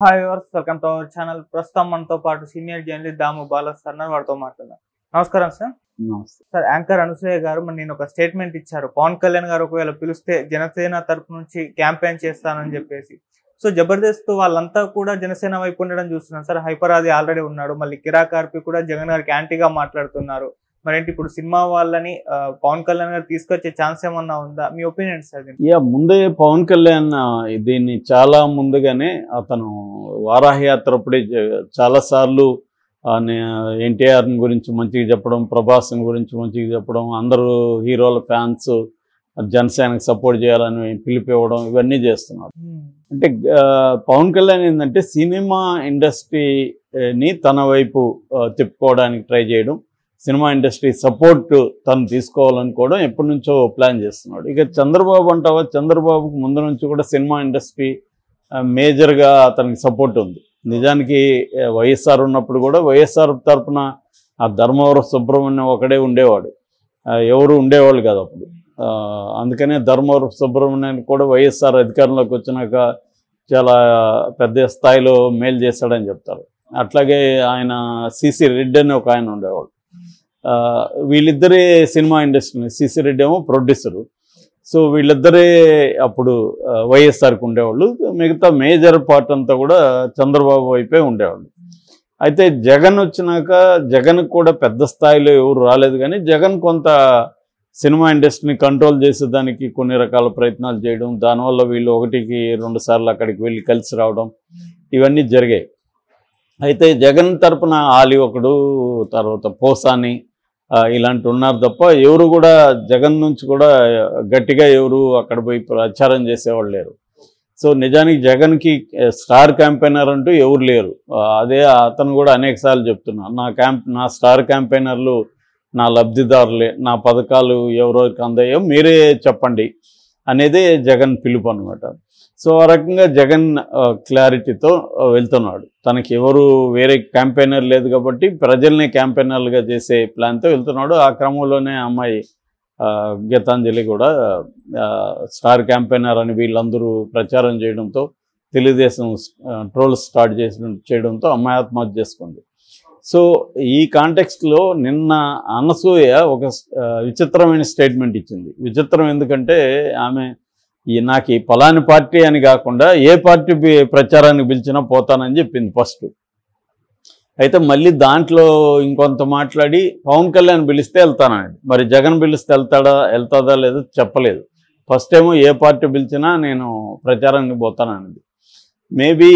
Hi viewers, welcome to our channel. ప్రస్తుతం మనతో పాటు సీనియర్ జర్నలిస్ట్ దాము బాలా సార్ వారితో మాట్లాడదాం. నమస్కారం సార్. నమస్తే సార్, యాంకర్ అనసూయ గారు నేను ఒక స్టేట్మెంట్ ఇచ్చారు. పవన్ కళ్యాణ్ గారు ఒకవేళ పిలిస్తే జనసేన తరపు నుంచి క్యాంపెయిన్ చేస్తానని చెప్పేసి. సో జబర్దస్త్ వాళ్ళంతా కూడా జనసేన వైపు ఉండడం చూస్తున్నాం సార్. హైపర్ ఆది ఆల్రెడీ ఉన్నాడు, మళ్ళీ కిరాక్ ఆర్పి కూడా జగన్ గారికి యాంటీగా మాట్లాడుతున్నారు. మరేంటి ఇప్పుడు సినిమా వాళ్ళని పవన్ కళ్యాణ్ గారు తీసుకొచ్చే ఛాన్స్ ఏమన్నా ఉందా? మీ ఒపీనియన్ సార్? ముందే పవన్ కళ్యాణ్ దీన్ని చాలా ముందుగానే అతను వారాహయాత్ర అప్పుడే చాలా సార్లు ఎన్టీఆర్ గురించి మంచిగా చెప్పడం, ప్రభాస్ గురించి మంచిగా చెప్పడం, అందరూ హీరోల ఫ్యాన్స్ జనసేనకు సపోర్ట్ చేయాలని పిలిపివ్వడం, ఇవన్నీ చేస్తున్నారు. అంటే పవన్ కళ్యాణ్ ఏంటంటే సినిమా ఇండస్ట్రీని తన వైపు తిప్పుకోవడానికి ట్రై చేయడం, సినిమా ఇండస్ట్రీ సపోర్ట్ తను తీసుకోవాలనుకోవడం ఎప్పటి నుంచో ప్లాన్ చేస్తున్నాడు. ఇక చంద్రబాబు అంటావా, చంద్రబాబుకు ముందు నుంచి కూడా సినిమా ఇండస్ట్రీ మేజర్గా అతనికి సపోర్ట్ ఉంది. నిజానికి వైఎస్ఆర్ ఉన్నప్పుడు కూడా వైఎస్ఆర్ తరఫున ఆ ధర్మవరం సుబ్రహ్మణ్యం ఒకడే ఉండేవాడు, ఎవరు ఉండేవాళ్ళు కాదు అప్పుడు. అందుకనే ధర్మవరం సుబ్రహ్మణ్యానికి కూడా వైఎస్ఆర్ అధికారంలోకి వచ్చినాక చాలా పెద్ద స్థాయిలో మేలు చేశాడని చెప్తారు. అట్లాగే ఆయన సిసి రెడ్డి అని ఒక ఆయన ఉండేవాడు. వీళ్ళిద్దరే సినిమా ఇండస్ట్రీ, సిసి రెడ్డి ఏమో ప్రొడ్యూసరు. సో వీళ్ళిద్దరే అప్పుడు వైఎస్ఆర్కి ఉండేవాళ్ళు. మిగతా మేజర్ పార్ట్ అంతా కూడా చంద్రబాబు వైపే ఉండేవాళ్ళు. అయితే జగన్ వచ్చినాక జగన్కి కూడా పెద్ద స్థాయిలో ఎవరు రాలేదు, కానీ జగన్ కొంత సినిమా ఇండస్ట్రీని కంట్రోల్ చేసేదానికి కొన్ని రకాల ప్రయత్నాలు చేయడం, దానివల్ల వీళ్ళు 1-2 సార్లు అక్కడికి వెళ్ళి కలిసి రావడం, ఇవన్నీ జరిగాయి. అయితే జగన్ తరపున ఆలి ఒకడు, తర్వాత పోసాని ఇలాంటి ఉన్నారు తప్ప ఎవరు కూడా జగన్ నుంచి కూడా గట్టిగా ఎవరు అక్కడ పోయి ప్రచారం చేసేవాళ్ళు లేరు. సో నిజానికి జగన్కి స్టార్ క్యాంపెయినర్ అంటూ ఎవరు లేరు. అదే అతను కూడా అనేక సార్లు చెప్తున్నారు, నా స్టార్ క్యాంపెయినర్లు నా లబ్ధిదారులే, నా పథకాలు ఎవరెవరికి అందాయో మీరే చెప్పండి అనేదే జగన్ పిలుపు అనమాట. సో ఆ రకంగా జగన్ క్లారిటీతో వెళ్తున్నాడు. తనకి ఎవరు వేరే క్యాంపెయినర్ లేదు కాబట్టి ప్రజల్ని క్యాంపెయినర్లుగా చేసే ప్లాన్తో వెళ్తున్నాడు. ఆ క్రమంలోనే అమ్మాయి గీతాంజలి కూడా స్టార్ క్యాంపెయినర్ అని వీళ్ళందరూ ప్రచారం చేయడంతో, తెలుగుదేశం ట్రోల్స్ స్టార్ట్ చేయడంతో అమ్మాయి ఆత్మహత్య చేసుకుంది. సో ఈ కాంటెక్స్ట్లో నిన్న అనసూయ ఒక విచిత్రమైన స్టేట్మెంట్ ఇచ్చింది. విచిత్రం ఎందుకంటే ఆమె నాకు ఈ పలాని పార్టీ అని కాకుండా ఏ పార్టీ ప్రచారానికి పిలిచినా పోతానని చెప్పింది ఫస్ట్. అయితే మళ్ళీ దాంట్లో ఇంకొంత మాట్లాడి పవన్ కళ్యాణ్ పిలిస్తే వెళ్తానండి. మరి జగన్ పిలిస్తే వెళ్తాదా లేదో చెప్పలేదు. ఫస్ట్ ఏమో ఏ పార్టీ పిలిచినా నేను ప్రచారానికి పోతానన్నది. మేబీ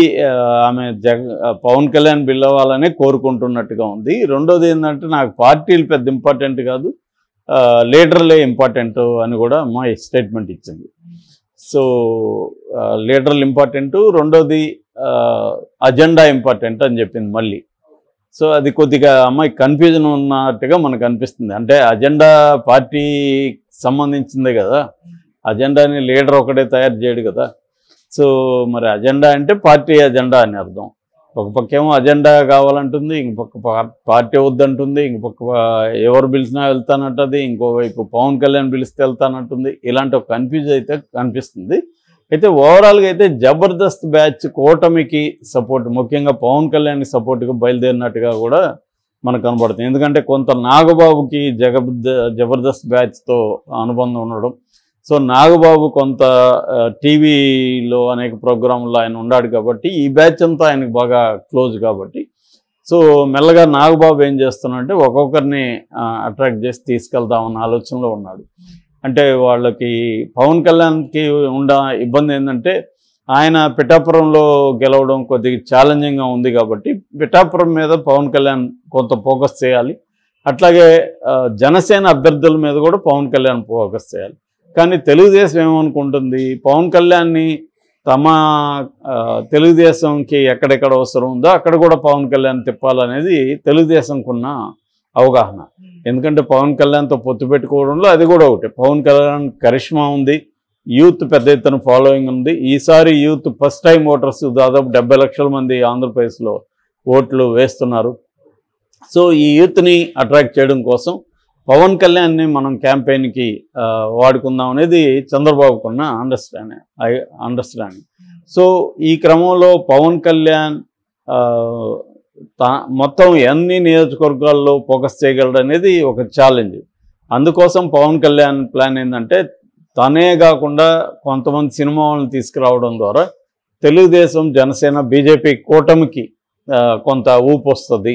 ఆమె పవన్ కళ్యాణ్ పిలవాలనే కోరుకుంటున్నట్టుగా ఉంది. రెండోది ఏంటంటే నాకు పార్టీలు పెద్ద ఇంపార్టెంట్ కాదు, లీడర్లే ఇంపార్టెంట్ అని కూడా మా స్టేట్మెంట్ ఇచ్చింది. సో లీడర్లు ఇంపార్టెంట్, రెండోది అజెండా ఇంపార్టెంట్ అని చెప్పింది మళ్ళీ. సో అది కొద్దిగా అమ్మాయి కన్ఫ్యూజన్ ఉన్నట్టుగా మనకు అనిపిస్తుంది. అంటే అజెండా పార్టీకి సంబంధించిందే కదా, అజెండాని లీడర్ ఒకటే తయారు చేయడు కదా. సో మరి అజెండా అంటే పార్టీ అజెండా అని అర్థం. ఒక పక్కేమో అజెండా కావాలంటుంది, ఇంకొక పార్టీ వద్దంటుంది, ఇంకొక ఎవరు పిలిచినా వెళ్తానంటుంది, ఇంకోవైపు పవన్ కళ్యాణ్ పిలిస్తే వెళ్తానంటుంది. ఇలాంటి ఒక కన్ఫ్యూజ్ అయితే కనిపిస్తుంది. అయితే ఓవరాల్గా అయితే జబర్దస్త్ బ్యాచ్ కూటమికి సపోర్ట్, ముఖ్యంగా పవన్ కళ్యాణ్కి సపోర్ట్గా బయలుదేరినట్టుగా కూడా మనకు కనబడుతుంది. ఎందుకంటే కొంత నాగబాబుకి జబర్దస్త్ బ్యాచ్తో అనుబంధం ఉండడం. సో నాగబాబు కొంత టీవీలో అనేక ప్రోగ్రాంలో ఆయన ఉన్నాడు కాబట్టి ఈ బ్యాచ్ అంతా ఆయనకు బాగా క్లోజ్ కాబట్టి, సో మెల్లగా నాగబాబు ఏం చేస్తున్నాడంటే ఒక్కొక్కరిని అట్రాక్ట్ చేసి తీసుకెళ్తామన్న ఆలోచనలో ఉన్నాడు. అంటే వాళ్ళకి పవన్ కళ్యాణ్కి ఉన్న ఇబ్బంది ఏంటంటే ఆయన పిఠాపురంలో గెలవడం కొద్దిగా ఛాలెంజింగ్గా ఉంది కాబట్టి పిఠాపురం మీద పవన్ కళ్యాణ్ కొంత ఫోకస్ చేయాలి. అట్లాగే జనసేన అభ్యర్థుల మీద కూడా పవన్ కళ్యాణ్ ఫోకస్ చేయాలి. కానీ తెలుగుదేశం ఏమనుకుంటుంది, పవన్ కళ్యాణ్ని తమ తెలుగుదేశంకి ఎక్కడెక్కడ అవసరం ఉందో అక్కడ కూడా పవన్ కళ్యాణ్ తిప్పాలనేది తెలుగుదేశంకున్న అవగాహన. ఎందుకంటే పవన్ కళ్యాణ్తో పొత్తు పెట్టుకోవడంలో అది కూడా ఒకటి. పవన్ కళ్యాణ్ కరిష్మా ఉంది, యూత్ పెద్ద ఎత్తున ఫాలోయింగ్ ఉంది. ఈసారి యూత్ ఫస్ట్ టైం ఓటర్స్ దాదాపు 70 లక్షల మంది ఆంధ్రప్రదేశ్లో ఓట్లు వేస్తున్నారు. సో ఈ యూత్ని అట్రాక్ట్ చేయడం కోసం పవన్ కళ్యాణ్ని మనం క్యాంపెయిన్కి వాడుకుందాం అనేది చంద్రబాబుకున్న అండర్స్టాండింగ్. సో ఈ క్రమంలో పవన్ కళ్యాణ్ మొత్తం అన్ని నియోజకవర్గాల్లో ఫోకస్ చేయగలడు అనేది ఒక ఛాలెంజ్. అందుకోసం పవన్ కళ్యాణ్ ప్లాన్ ఏంటంటే తనే కాకుండా కొంతమంది సినిమా వాళ్ళని తీసుకురావడం ద్వారా తెలుగుదేశం, జనసేన, బీజేపీ కూటమికి కొంత ఊపు వస్తుంది.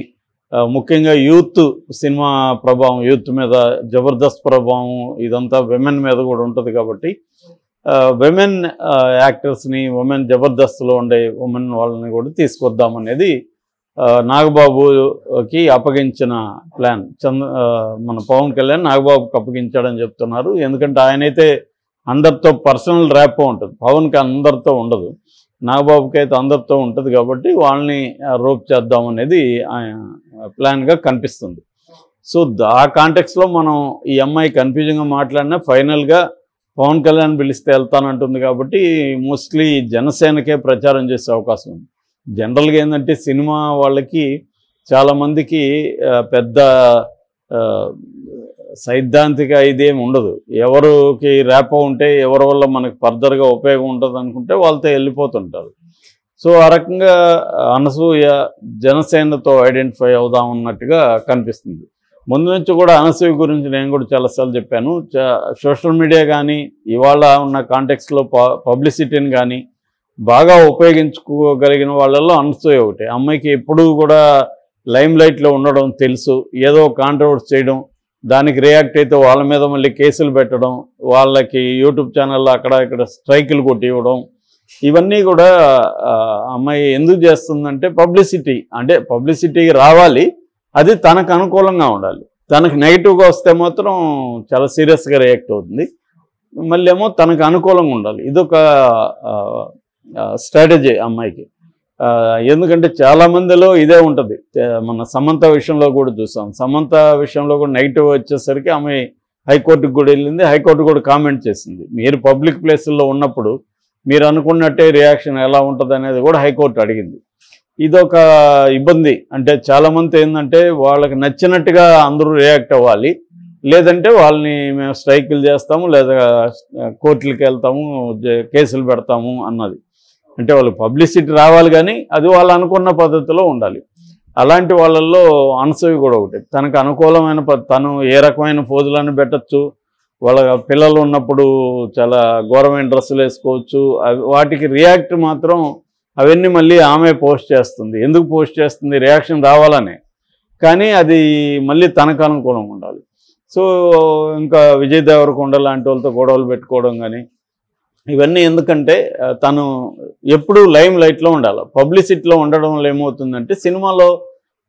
ముఖ్యంగా యూత్ సినిమా ప్రభావం, యూత్ మీద జబర్దస్త్ ప్రభావం ఇదంతా విమెన్ మీద కూడా ఉంటుంది కాబట్టి విమెన్ యాక్టర్స్ని, విమెన్ జబర్దస్త్లో ఉండే విమెన్ వాళ్ళని కూడా తీసుకొద్దామనేది నాగబాబుకి అప్పగించిన ప్లాన్. మన పవన్ కళ్యాణ్ నాగబాబుకి అప్పగించాడని చెప్తున్నారు. ఎందుకంటే ఆయనైతే అందరితో పర్సనల్ ర్యాప్ ఉంటుంది, పవన్కి అందరితో ఉండదు, నాగబాబుకి అయితే అందరితో ఉంటుంది కాబట్టి వాళ్ళని రోప్ చేద్దామనేది ప్లాన్గా కనిపిస్తుంది. సో ఆ కాంటెక్స్లో మనం ఈ అమ్మాయి కన్ఫ్యూజింగ్గా మాట్లాడినా ఫైనల్గా పవన్ కళ్యాణ్ పిలిస్తే వెళ్తానంటుంది కాబట్టి మోస్ట్లీ జనసేనకే ప్రచారం చేసే అవకాశం ఉంది. జనరల్గా ఏంటంటే సినిమా వాళ్ళకి చాలామందికి పెద్ద సైద్ధాంతిక ఇదేమి ఉండదు. ఎవరికి ర్యాపో ఉంటే ఎవరి వల్ల మనకు ఫర్దర్గా ఉపయోగం ఉంటుంది అనుకుంటే వాళ్ళతో వెళ్ళిపోతుంటారు. సో ఆ రకంగా అనసూయ జనసేనతో ఐడెంటిఫై అవుదామన్నట్టుగా కనిపిస్తుంది. ముందు నుంచి కూడా అనసూయ గురించి నేను కూడా చాలాసార్లు చెప్పాను. సోషల్ మీడియా కానీ ఇవాళ ఉన్న కాంటెక్స్లో పబ్లిసిటీని కానీ బాగా ఉపయోగించుకోగలిగిన వాళ్ళల్లో అనసూయ ఒకటి. అమ్మాయికి ఎప్పుడూ కూడా లైమ్ లైట్లో ఉండడం తెలుసు. ఏదో కాంట్రవర్సీ చేయడం, దానికి రియాక్ట్ అయితే వాళ్ళ మీద మళ్ళీ కేసులు పెట్టడం, వాళ్ళకి యూట్యూబ్ ఛానల్లో అక్కడ ఇక్కడ స్ట్రైకులు కొట్టి ఇవ్వడం, ఇవన్నీ కూడా అమ్మాయి ఎందుకు చేస్తుందంటే పబ్లిసిటీ. అంటే పబ్లిసిటీకి రావాలి, అది తనకు అనుకూలంగా ఉండాలి. తనకు నెగిటివ్గా వస్తే మాత్రం చాలా సీరియస్గా రియాక్ట్ అవుతుంది. మళ్ళీ ఏమో తనకు అనుకూలంగా ఉండాలి. ఇదొక స్ట్రాటజీ అమ్మాయికి. ఎందుకంటే చాలామందిలో ఇదే ఉంటుంది. మన సమంత విషయంలో కూడా చూసాం. సమంత విషయంలో కూడా నెగిటివ్ వచ్చేసరికి ఆమె హైకోర్టుకు కూడా వెళ్ళింది. హైకోర్టు కూడా కామెంట్ చేసింది, మీరు పబ్లిక్ ప్లేసుల్లో ఉన్నప్పుడు మీరు అనుకున్నట్టే రియాక్షన్ ఎలా ఉంటుంది అనేది కూడా హైకోర్టు అడిగింది. ఇదొక ఇబ్బంది. అంటే చాలామంది ఏంటంటే వాళ్ళకి నచ్చినట్టుగా అందరూ రియాక్ట్ అవ్వాలి, లేదంటే వాళ్ళని మేము స్ట్రైకులు చేస్తాము లేదా కోర్టులకు వెళ్తాము, కేసులు పెడతాము అన్నది. అంటే వాళ్ళకి పబ్లిసిటీ రావాలి కానీ అది వాళ్ళు అనుకున్న పద్ధతిలో ఉండాలి. అలాంటి వాళ్ళల్లో అనసూయ కూడా ఒకటి. తనకు అనుకూలమైన తను ఏ రకమైన పోజులను పెట్టచ్చు, వాళ్ళ పిల్లలు ఉన్నప్పుడు చాలా ఘోరమైన డ్రెస్సులు వేసుకోవచ్చు, వాటికి రియాక్ట్ మాత్రం అవన్నీ మళ్ళీ ఆమె పోస్ట్ చేస్తుంది. ఎందుకు పోస్ట్ చేస్తుంది? రియాక్షన్ రావాలనే, కానీ అది మళ్ళీ తనకు అనుకూలంగా ఉండాలి. సో ఇంకా విజయ్ దేవరకొండ లాంటి వాళ్ళతో గొడవలు పెట్టుకోవడం కానీ ఇవన్నీ ఎందుకంటే తను ఎప్పుడూ లైమ్ లైట్లో ఉండాలి. పబ్లిసిటీలో ఉండడం వల్ల ఏమవుతుందంటే సినిమాలో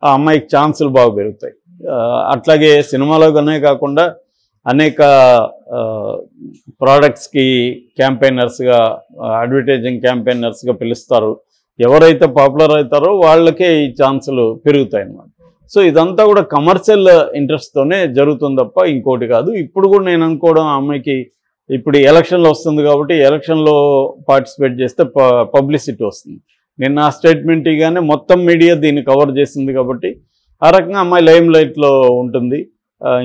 ఆ అమ్మాయికి ఛాన్సులు బాగా పెరుగుతాయి. అట్లాగే సినిమాలోనే కాకుండా అనేక ప్రోడక్ట్స్కి క్యాంపెయినర్స్గా, అడ్వర్టైజింగ్ క్యాంపెయినర్స్గా పిలుస్తారు. ఎవరైతే పాపులర్ అవుతారో వాళ్ళకే ఈ ఛాన్సులు పెరుగుతాయి అన్నమాట. సో ఇదంతా కూడా కమర్షియల్ ఇంట్రెస్ట్తోనే జరుగుతుంది తప్ప ఇంకోటి కాదు. ఇప్పుడు కూడా నేను అనుకోవడం ఆ అమ్మాయికి ఇప్పుడు ఎలక్షన్లో వస్తుంది కాబట్టి ఎలక్షన్లో పార్టిసిపేట్ చేస్తే పబ్లిసిటీ వస్తుంది. నిన్న ఆ స్టేట్మెంట్ ఇగానే మొత్తం మీడియా దీన్ని కవర్ చేసింది కాబట్టి ఆ రకంగా అమ్మాయి లైమ్ లైట్లో ఉంటుంది.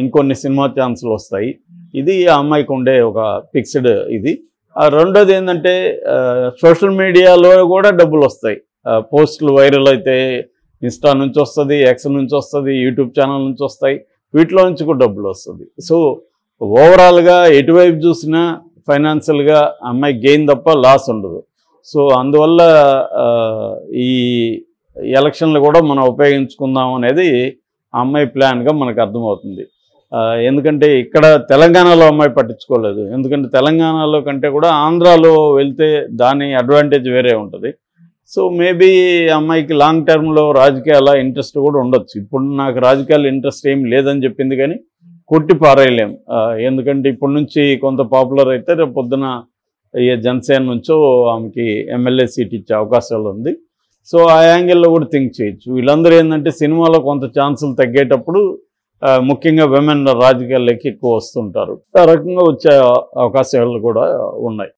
ఇంకొన్ని సినిమా ఛాన్సులు వస్తాయి. ఇది ఆ అమ్మాయికి ఉండే ఒక ఫిక్స్డ్ ఇది. రెండోది ఏంటంటే సోషల్ మీడియాలో కూడా డబ్బులు వస్తాయి. పోస్టులు వైరల్ అయితే ఇన్స్టా నుంచి వస్తుంది, ఎక్స్ నుంచి వస్తుంది, యూట్యూబ్ ఛానల్ నుంచి వస్తాయి, వీటిలో నుంచి కూడా డబ్బులు వస్తుంది. సో ఓవరాల్గా ఎటువైపు చూసినా ఫైనాన్షియల్గా అమ్మాయి గెయిన్ తప్ప లాస్ ఉండదు. సో అందువల్ల ఈ ఎలక్షన్లు కూడా మనం ఉపయోగించుకుందాం అనేది ఆ అమ్మాయి ప్లాన్గా మనకు అర్థమవుతుంది. ఎందుకంటే ఇక్కడ తెలంగాణలో అమ్మాయి పట్టించుకోలేదు. ఎందుకంటే తెలంగాణలో కంటే కూడా ఆంధ్రాలో వెళ్తే దాని అడ్వాంటేజ్ వేరే ఉంటుంది. సో మేబీ అమ్మాయికి లాంగ్ టర్మ్లో రాజకీయాల ఇంట్రెస్ట్ కూడా ఉండొచ్చు. ఇప్పుడు నాకు రాజకీయాల ఇంట్రెస్ట్ ఏం లేదని చెప్పింది కానీ కొట్టి పారేయలేం. ఎందుకంటే ఇప్పటి నుంచి కొంత పాపులర్ అయితే రేపు పొద్దున ఏ జనసేన నుంచో ఆమెకి ఎమ్మెల్యే సీట్ ఇచ్చే అవకాశాలు ఉంది. సో ఆ యాంగిల్లో కూడా థింక్ చేయొచ్చు. వీళ్ళందరూ ఏంటంటే సినిమాలో కొంత ఛాన్సులు తగ్గేటప్పుడు ముఖ్యంగా విమెన్ రాజకీయాల్లోకి ఎక్కువ వస్తుంటారు. ఆ రకంగా వచ్చే అవకాశాలు కూడా ఉన్నాయి.